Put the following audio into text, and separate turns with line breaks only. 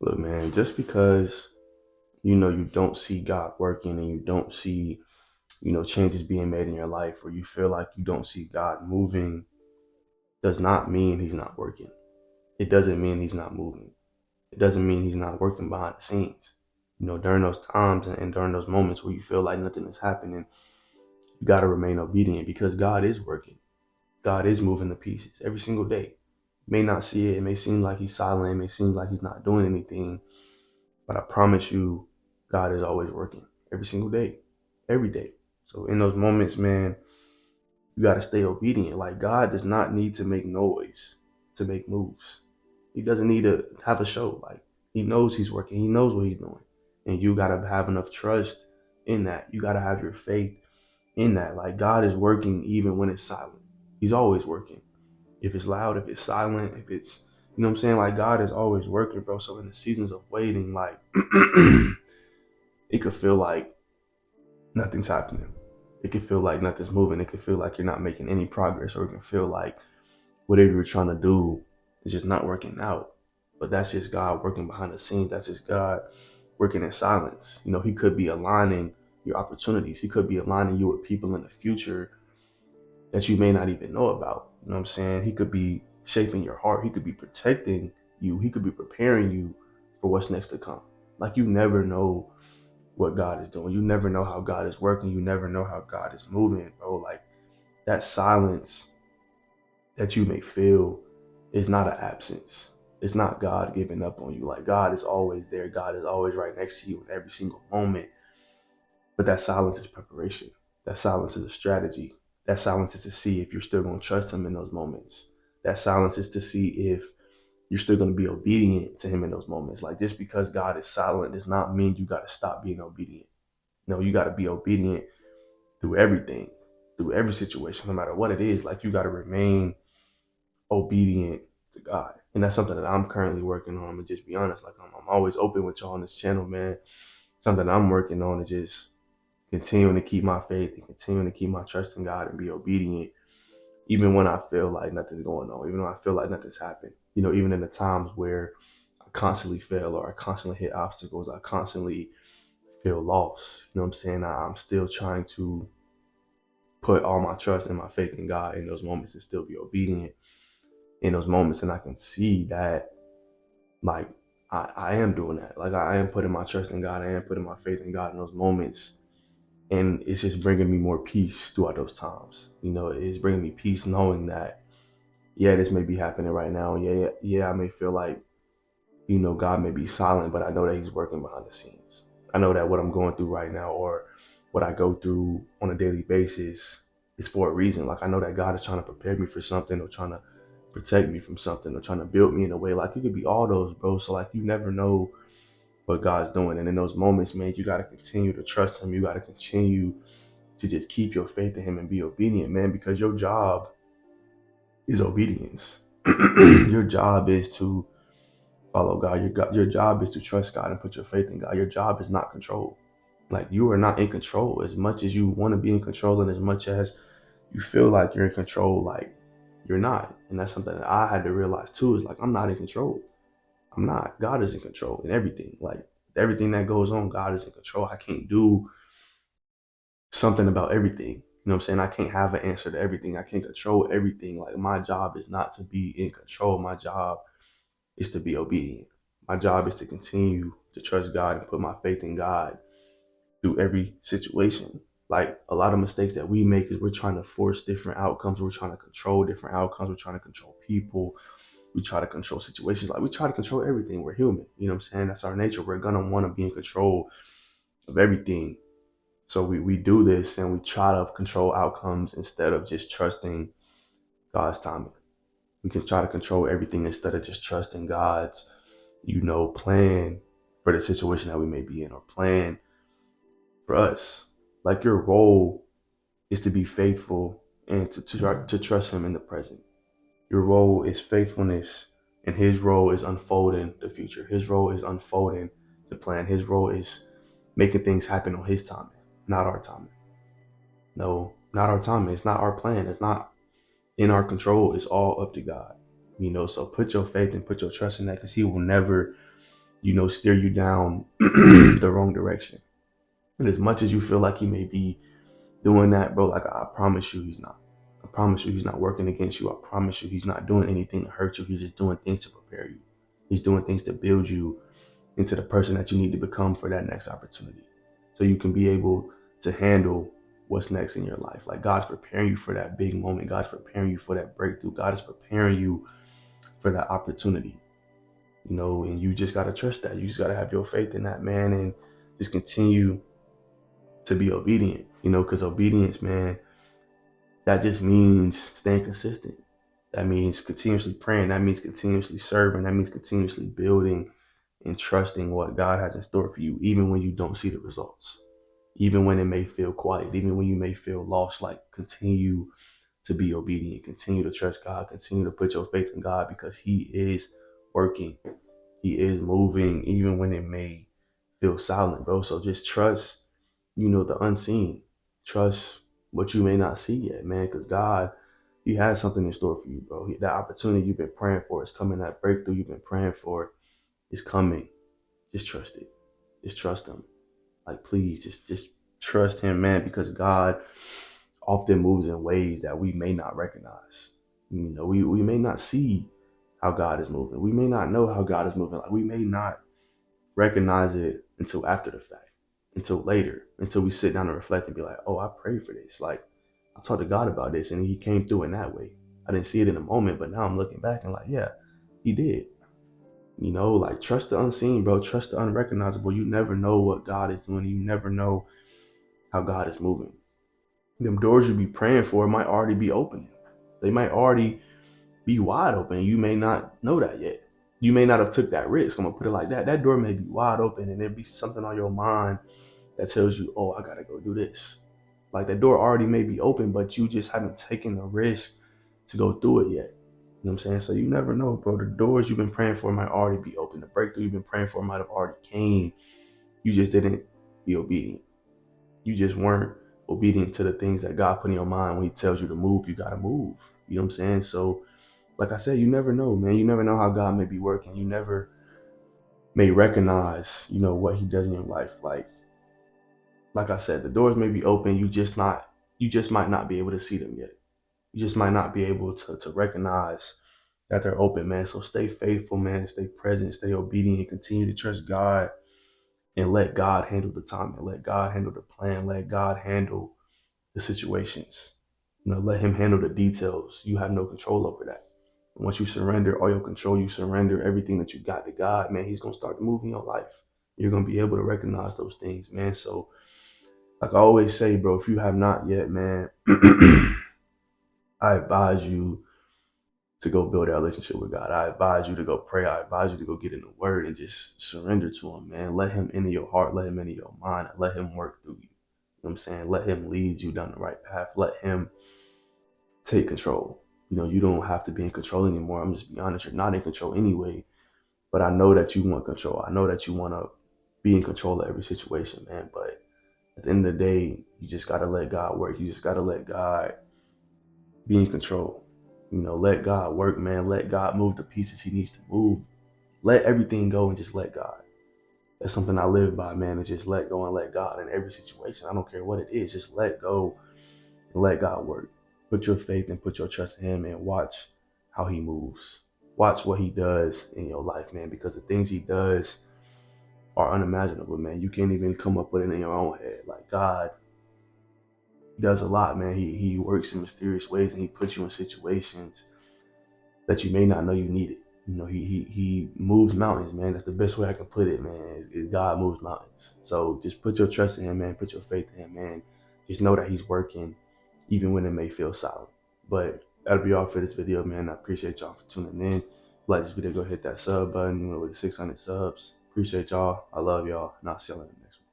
Look, man, just because you don't see God working and you don't see changes being made in your life, or you feel like you don't see God moving, does not mean he's not working. It doesn't mean he's not moving. It doesn't mean he's not working behind the scenes. During those times and during those moments where you feel like nothing is happening, you got to remain obedient because God is working. God is moving the pieces every single day. You may not see it. It may seem like he's silent. It may seem like he's not doing anything. But I promise you, God is always working every single day, every day. So in those moments, man, you got to stay obedient. Like, God does not need to make noise to make moves. He doesn't need to have a show. Like, he knows he's working. He knows what he's doing. And you got to have enough trust in that. You got to have your faith in that. Like, God is working even when it's silent. He's always working. If it's loud, if it's silent, if it's, what I'm saying? Like, God is always working, bro. So in the seasons of waiting, like, it could feel like nothing's happening. It could feel like nothing's moving. It could feel like you're not making any progress, or it can feel like whatever you're trying to do is just not working out. But that's just God working behind the scenes. That's just God working in silence. He could be aligning your opportunities. He could be aligning you with people in the future that you may not even know about. You know what I'm saying? He could be shaping your heart. He could be protecting you. He could be preparing you for what's next to come. Like, you never know what God is doing. You never know how God is working. You never know how God is moving, bro. Like, that silence that you may feel is not an absence. It's not God giving up on you. Like, God is always there. God is always right next to you in every single moment. But that silence is preparation. That silence is a strategy. That silence is to see if you're still going to trust him in those moments. That silence is to see if you're still going to be obedient to him in those moments. Like, just because God is silent does not mean you got to stop being obedient. No, you got to be obedient through everything, through every situation, no matter what it is. Like, you got to remain obedient to God. And that's something that I'm currently working on. And just be honest, like, I'm always open with y'all on this channel, man. Something I'm working on is just continuing to keep my faith and continuing to keep my trust in God and be obedient, even when I feel like nothing's going on, even when I feel like nothing's happened. Even in the times where I constantly fail, or I constantly hit obstacles, I constantly feel lost. You know what I'm saying? I'm still trying to put all my trust and my faith in God in those moments and still be obedient in those moments. And I can see that, like, I am doing that. Like, I am putting my trust in God. I am putting my faith in God in those moments. And it's just bringing me more peace throughout those times. It's bringing me peace knowing that, yeah, this may be happening right now. Yeah, I may feel like, God may be silent, but I know that he's working behind the scenes. I know that what I'm going through right now, or what I go through on a daily basis, is for a reason. Like, I know that God is trying to prepare me for something, or trying to protect me from something, or trying to build me in a way. Like, it could be all those, bro. So, like, you never know what God's doing. And in those moments, man, you got to continue to trust him. You got to continue to just keep your faith in him and be obedient, man, because your job is obedience. Your job is to follow God. Your job is to trust God and put your faith in God. Your job is not control. Like, you are not in control. As much as you want to be in control, and as much as you feel like you're in control, like, you're not. And that's something that I had to realize too, is like, I'm not in control. I'm not. God is in control in everything. Like, everything that goes on, God is in control. I can't do something about everything. You know what I'm saying? I can't have an answer to everything. I can't control everything. Like, my job is not to be in control. My job is to be obedient. My job is to continue to trust God and put my faith in God through every situation. Like, a lot of mistakes that we make is we're trying to force different outcomes. We're trying to control different outcomes. We're trying to control people. We try to control situations. Like, we try to control everything. We're human. You know what I'm saying? That's our nature. We're going to want to be in control of everything. So we do this, and we try to control outcomes instead of just trusting God's timing. We can try to control everything instead of just trusting God's, plan for the situation that we may be in, or plan for us. Like, your role is to be faithful and to trust him in the present. Your role is faithfulness, and his role is unfolding the future. His role is unfolding the plan. His role is making things happen on his timing, not our timing. No, not our timing. It's not our plan. It's not in our control. It's all up to God. So put your faith and put your trust in that, because he will never steer you down the wrong direction. And as much as you feel like he may be doing that, bro, like I promise you he's not. I promise you he's not working against you. I promise you he's not doing anything to hurt you. He's just doing things to prepare you. He's doing things to build you into the person that you need to become for that next opportunity. So you can be able to handle what's next in your life. Like God's preparing you for that big moment. God's preparing you for that breakthrough. God is preparing you for that opportunity. And you just got to trust that. You just got to have your faith in that, man, and just continue to be obedient, because obedience, man, that just means staying consistent. That means continuously praying. That means continuously serving. That means continuously building and trusting what God has in store for you, even when you don't see the results, even when it may feel quiet, even when you may feel lost. Like, continue to be obedient, continue to trust God, continue to put your faith in God, because he is working. He is moving, even when it may feel silent, bro. So just trust, the unseen. Trust what you may not see yet, man, because God, he has something in store for you, bro. That opportunity you've been praying for is coming. That breakthrough you've been praying for is coming. Just trust it. Just trust him. Like, please, just trust him, man, because God often moves in ways that we may not recognize. We may not see how God is moving. We may not know how God is moving. Like, we may not recognize it until after the fact, until later, until we sit down and reflect and be like, oh, I prayed for this. Like, I talked to God about this and he came through in that way. I didn't see it in the moment, but now I'm looking back and like, yeah, he did. Like, trust the unseen, bro. Trust the unrecognizable. You never know what God is doing. You never know how God is moving. Them doors you be praying for might already be opening. They might already be wide open. You may not know that yet. You may not have took that risk. I'm gonna put it like that. That door may be wide open and there'd be something on your mind that tells you, oh, I gotta go do this. Like, that door already may be open, but you just haven't taken the risk to go through it yet. You know what I'm saying? So you never know, bro. The doors you've been praying for might already be open. The breakthrough you've been praying for might have already came. You just didn't be obedient. You just weren't obedient to the things that God put in your mind. When he tells you to move, you gotta move. You know what I'm saying? So, like I said, you never know, man. You never know how God may be working. You never may recognize, what he does in your life. Like I said, the doors may be open. You just might not be able to see them yet. You just might not be able to recognize that they're open, man. So stay faithful, man. Stay present, stay obedient, continue to trust God, and let God handle the time, and let God handle the plan, let God handle the situations. Let him handle the details. You have no control over that. And once you surrender all your control, you surrender everything that you got to God, man, he's gonna start moving your life. You're gonna be able to recognize those things, man. So, like I always say, bro, if you have not yet, man, I advise you to go build a relationship with God. I advise you to go pray. I advise you to go get in the word and just surrender to him, man. Let him into your heart, let him into your mind, and let him work through you. You know what I'm saying? Let him lead you down the right path. Let him take control. You don't have to be in control anymore. I'm just be honest, you're not in control anyway. But I know that you want control. I know that you want to be in control of every situation, man. But at the end of the day, you just got to let God work. You just got to let God be in control. Let God work, man. Let God move the pieces he needs to move. Let everything go and just let God. That's something I live by, man. Is just let go and let God in every situation. I don't care what it is. Just let go and let God work. Put your faith and put your trust in him and watch how he moves. Watch what he does in your life, man, because the things he does are unimaginable, man. You can't even come up with it in your own head. Like, God does a lot, man. He works in mysterious ways and he puts you in situations that you may not know you needed. He moves mountains, man. That's the best way I can put it, man. Is God moves mountains. So just put your trust in him, man. Put your faith in him, man. Just know that he's working, even when it may feel silent. But that'll be all for this video, man. I appreciate y'all for tuning in. If you like this video, go hit that sub button. With 600 subs. Appreciate y'all. I love y'all. And I'll see y'all in the next one.